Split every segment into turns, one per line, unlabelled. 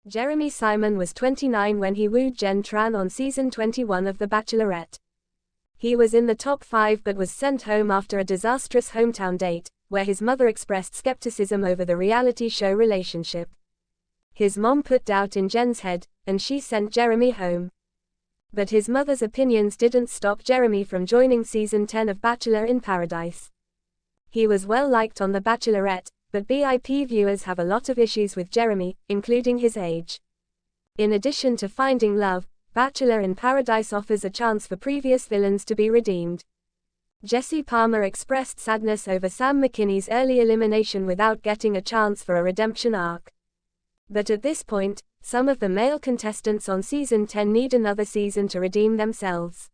Jeremy Simon was 29 when he wooed Jen Tran on season 21 of The Bachelorette. He was in the top 5 but was sent home after a disastrous hometown date, where his mother expressed skepticism over the reality show relationship. His mom put doubt in Jen's head, and she sent Jeremy home. But his mother's opinions didn't stop Jeremy from joining season 10 of Bachelor in Paradise. He was well liked on The Bachelorette, but BIP viewers have a lot of issues with Jeremy, including his age. In addition to finding love, Bachelor in Paradise offers a chance for previous villains to be redeemed. Jesse Palmer expressed sadness over Sam McKinney's early elimination without getting a chance for a redemption arc. But at this point, some of the male contestants on season 10 need another season to redeem themselves.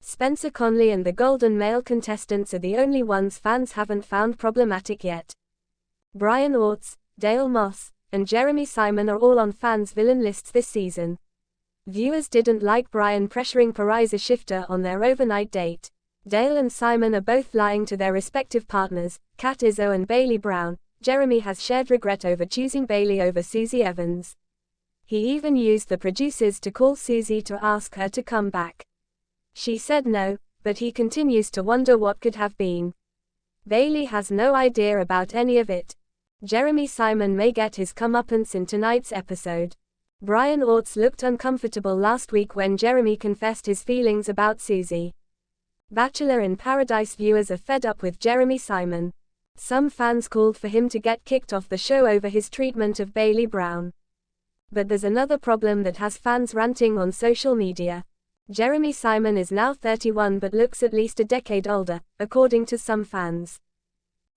Spencer Conley and the Golden male contestants are the only ones fans haven't found problematic yet. Brian Orts, Dale Moss, and Jeremy Simon are all on fans' villain lists this season. Viewers didn't like Brian pressuring Pariza Shifter on their overnight date. Dale and Simon are both lying to their respective partners, Kat Izzo and Bailey Brown. Jeremy has shared regret over choosing Bailey over Susie Evans. He even used the producers to call Susie to ask her to come back. She said no, but he continues to wonder what could have been. Bailey has no idea about any of it. Jeremy Simon may get his comeuppance in tonight's episode. Brian Orts looked uncomfortable last week when Jeremy confessed his feelings about Susie. Bachelor in Paradise viewers are fed up with Jeremy Simon. Some fans called for him to get kicked off the show over his treatment of Bailey Brown. But there's another problem that has fans ranting on social media. Jeremy Simon is now 31 but looks at least a decade older, according to some fans.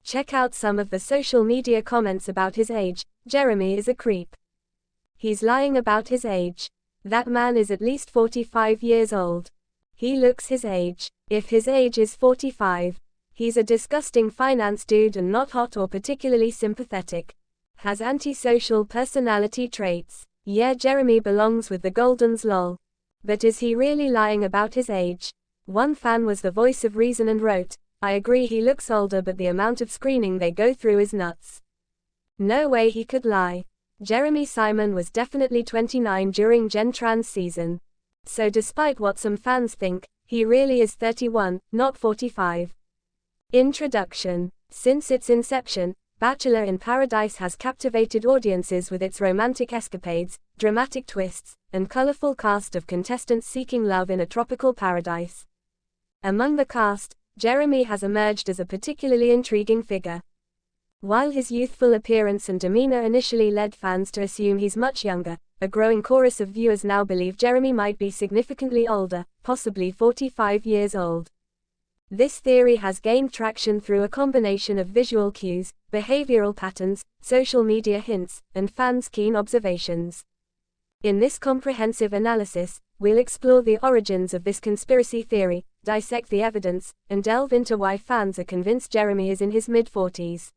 Check out some of the social media comments about his age. Jeremy is a creep. He's lying about his age. That man is at least 45 years old. He looks his age. If his age is 45, he's a disgusting finance dude and not hot or particularly sympathetic. Has antisocial personality traits. Yeah, Jeremy belongs with the Goldens lol. But is he really lying about his age? One fan was the voice of reason and wrote, "I agree he looks older but the amount of screening they go through is nuts. No way he could lie." Jeremy Simon was definitely 29 during Jen Tran's season. So despite what some fans think, he really is 31, not 45. Introduction. Since its inception, Bachelor in Paradise has captivated audiences with its romantic escapades, dramatic twists, and colorful cast of contestants seeking love in a tropical paradise. Among the cast, Jeremy has emerged as a particularly intriguing figure. While his youthful appearance and demeanor initially led fans to assume he's much younger, a growing chorus of viewers now believe Jeremy might be significantly older, possibly 45 years old. This theory has gained traction through a combination of visual cues, behavioral patterns, social media hints, and fans' keen observations. In this comprehensive analysis, we'll explore the origins of this conspiracy theory, dissect the evidence, and delve into why fans are convinced Jeremy is in his mid-40s.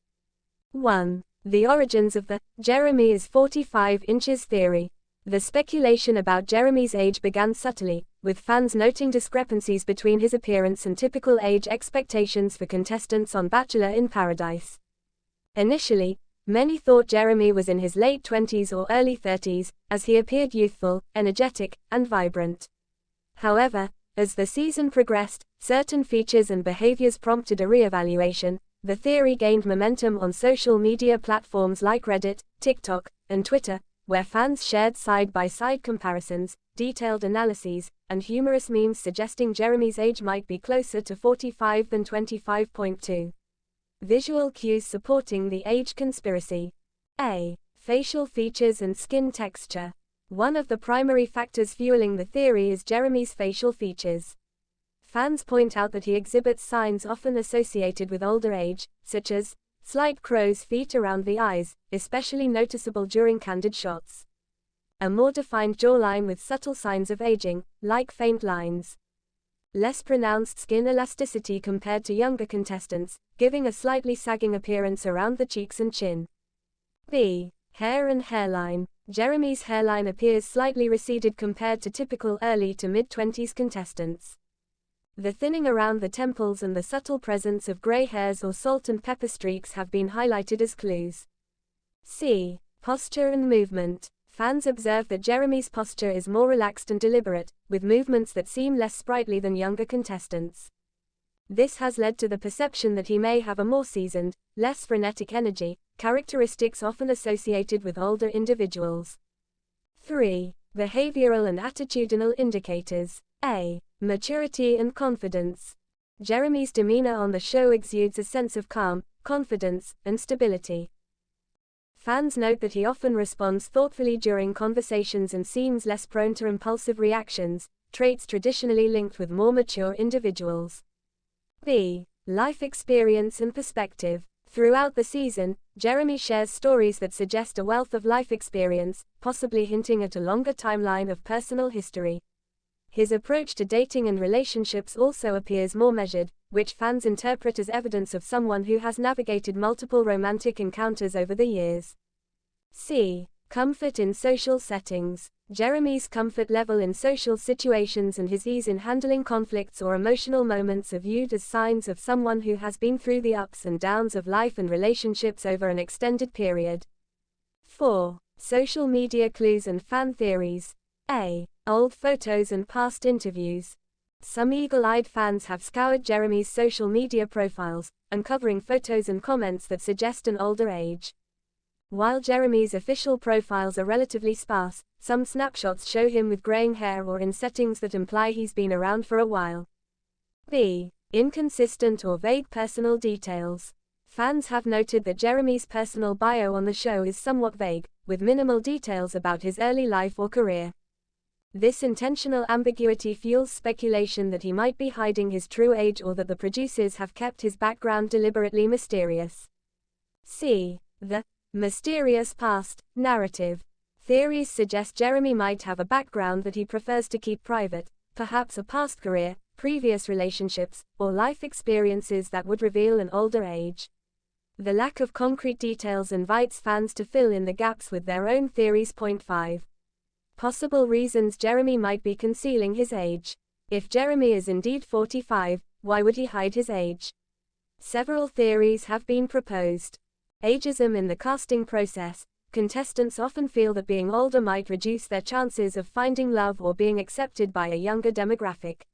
1. The origins of the "Jeremy is 45 inches" theory. The speculation about Jeremy's age began subtly, with fans noting discrepancies between his appearance and typical age expectations for contestants on Bachelor in Paradise. Initially, many thought Jeremy was in his late 20s or early 30s, as he appeared youthful, energetic, and vibrant. However, as the season progressed, certain features and behaviors prompted a re-evaluation. The theory gained momentum on social media platforms like Reddit, TikTok, and Twitter, where fans shared side-by-side comparisons, detailed analyses, and humorous memes suggesting Jeremy's age might be closer to 45 than 25.2. Visual cues supporting the age conspiracy. A. Facial features and skin texture. One of the primary factors fueling the theory is Jeremy's facial features. Fans point out that he exhibits signs often associated with older age, such as slight crow's feet around the eyes, especially noticeable during candid shots. A more defined jawline with subtle signs of aging, like faint lines. Less pronounced skin elasticity compared to younger contestants, giving a slightly sagging appearance around the cheeks and chin. B. Hair and hairline. Jeremy's hairline appears slightly receded compared to typical early to mid-20s contestants. The thinning around the temples and the subtle presence of gray hairs or salt and pepper streaks have been highlighted as clues. C. Posture and movement. Fans observe that Jeremy's posture is more relaxed and deliberate, with movements that seem less sprightly than younger contestants. This has led to the perception that he may have a more seasoned, less frenetic energy, characteristics often associated with older individuals. 3. Behavioral and attitudinal indicators. A. Maturity and confidence. Jeremy's demeanor on the show exudes a sense of calm, confidence, and stability. Fans note that he often responds thoughtfully during conversations and seems less prone to impulsive reactions, traits traditionally linked with more mature individuals. B. Life experience and perspective. Throughout the season, Jeremy shares stories that suggest a wealth of life experience, possibly hinting at a longer timeline of personal history. His approach to dating and relationships also appears more measured, which fans interpret as evidence of someone who has navigated multiple romantic encounters over the years. C. Comfort in social settings. Jeremy's comfort level in social situations and his ease in handling conflicts or emotional moments are viewed as signs of someone who has been through the ups and downs of life and relationships over an extended period. 4. Social media clues and fan theories. A. Old photos and past interviews. Some eagle-eyed fans have scoured Jeremy's social media profiles, uncovering photos and comments that suggest an older age. While Jeremy's official profiles are relatively sparse, some snapshots show him with graying hair or in settings that imply he's been around for a while. B. Inconsistent or vague personal details. Fans have noted that Jeremy's personal bio on the show is somewhat vague, with minimal details about his early life or career. This intentional ambiguity fuels speculation that he might be hiding his true age or that the producers have kept his background deliberately mysterious. C. The mysterious past narrative. Theories suggest Jeremy might have a background that he prefers to keep private, perhaps a past career, previous relationships, or life experiences that would reveal an older age. The lack of concrete details invites fans to fill in the gaps with their own theories. 5. Possible reasons Jeremy might be concealing his age. If Jeremy is indeed 45, why would he hide his age? Several theories have been proposed. Ageism in the casting process. Contestants often feel that being older might reduce their chances of finding love or being accepted by a younger demographic.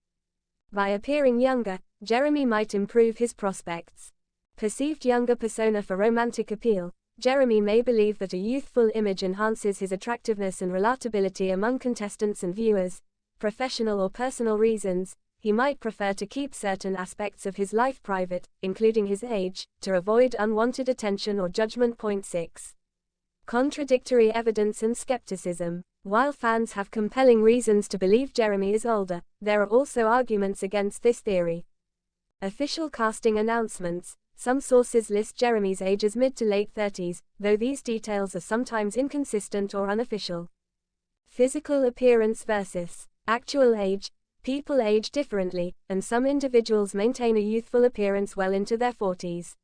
By appearing younger, Jeremy might improve his prospects. Perceived younger persona for romantic appeal. Jeremy may believe that a youthful image enhances his attractiveness and relatability among contestants and viewers. Professional or personal reasons. He might prefer to keep certain aspects of his life private, including his age, to avoid unwanted attention or judgment. 6. Contradictory evidence and skepticism. While fans have compelling reasons to believe Jeremy is older, there are also arguments against this theory. Official casting announcements. Some sources list Jeremy's age as mid to late 30s, though these details are sometimes inconsistent or unofficial. Physical appearance versus actual age. People age differently, and some individuals maintain a youthful appearance well into their 40s.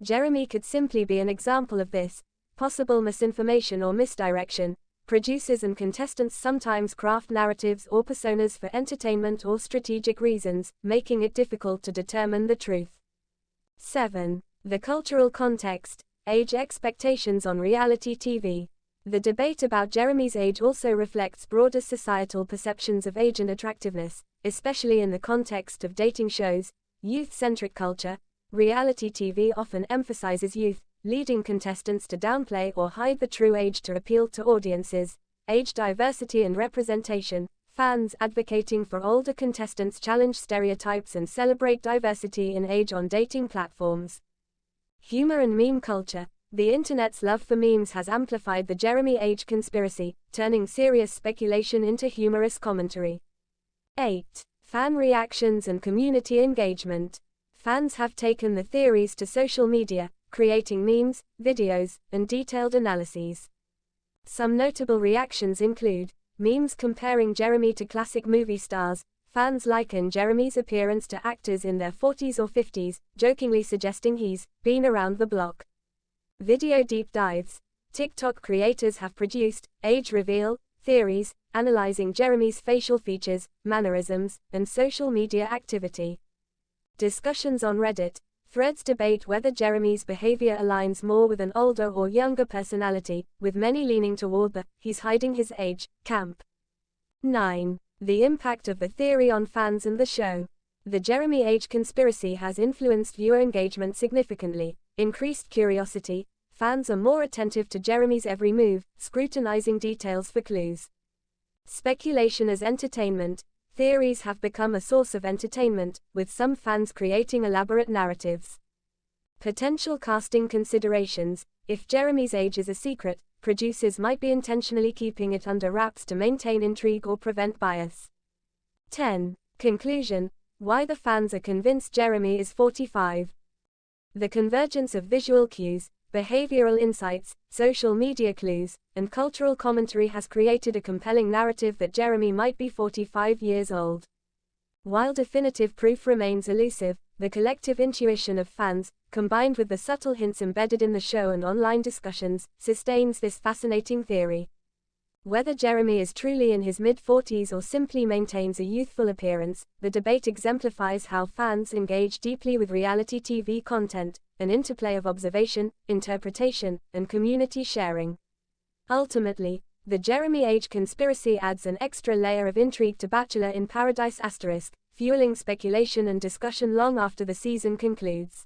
Jeremy could simply be an example of this. Possible misinformation or misdirection. Producers and contestants sometimes craft narratives or personas for entertainment or strategic reasons, making it difficult to determine the truth. 7. The cultural context. Age expectations on reality TV. The debate about Jeremy's age also reflects broader societal perceptions of age and attractiveness, especially in the context of dating shows. Youth-centric culture. Reality TV often emphasizes youth, leading contestants to downplay or hide the true age to appeal to audiences. Age diversity and representation. Fans advocating for older contestants challenge stereotypes and celebrate diversity in age on dating platforms. Humor and meme culture. The internet's love for memes has amplified the Jeremy age conspiracy, turning serious speculation into humorous commentary. 8. Fan reactions and community engagement. Fans have taken the theories to social media, creating memes, videos, and detailed analyses. Some notable reactions include memes comparing Jeremy to classic movie stars. Fans liken Jeremy's appearance to actors in their 40s or 50s, jokingly suggesting he's been around the block. Video deep dives. TikTok creators have produced age reveal theories, analyzing Jeremy's facial features, mannerisms, and social media activity. Discussions on Reddit. Threads debate whether Jeremy's behavior aligns more with an older or younger personality, with many leaning toward the "he's hiding his age" camp. 9. The impact of the theory on fans and the show. The Jeremy age conspiracy has influenced viewer engagement significantly. Increased curiosity, fans are more attentive to Jeremy's every move, scrutinizing details for clues. Speculation as entertainment. Theories have become a source of entertainment, with some fans creating elaborate narratives. Potential casting considerations. If Jeremy's age is a secret, producers might be intentionally keeping it under wraps to maintain intrigue or prevent bias. 10. Conclusion. Why the fans are convinced Jeremy is 45. The convergence of visual cues, behavioral insights, social media clues, and cultural commentary has created a compelling narrative that Jeremy might be 45 years old. While definitive proof remains elusive, the collective intuition of fans, combined with the subtle hints embedded in the show and online discussions, sustains this fascinating theory. Whether Jeremy is truly in his mid-40s or simply maintains a youthful appearance, the debate exemplifies how fans engage deeply with reality TV content, an interplay of observation, interpretation, and community sharing. Ultimately, the Jeremy age conspiracy adds an extra layer of intrigue to Bachelor in Paradise *, fueling speculation and discussion long after the season concludes.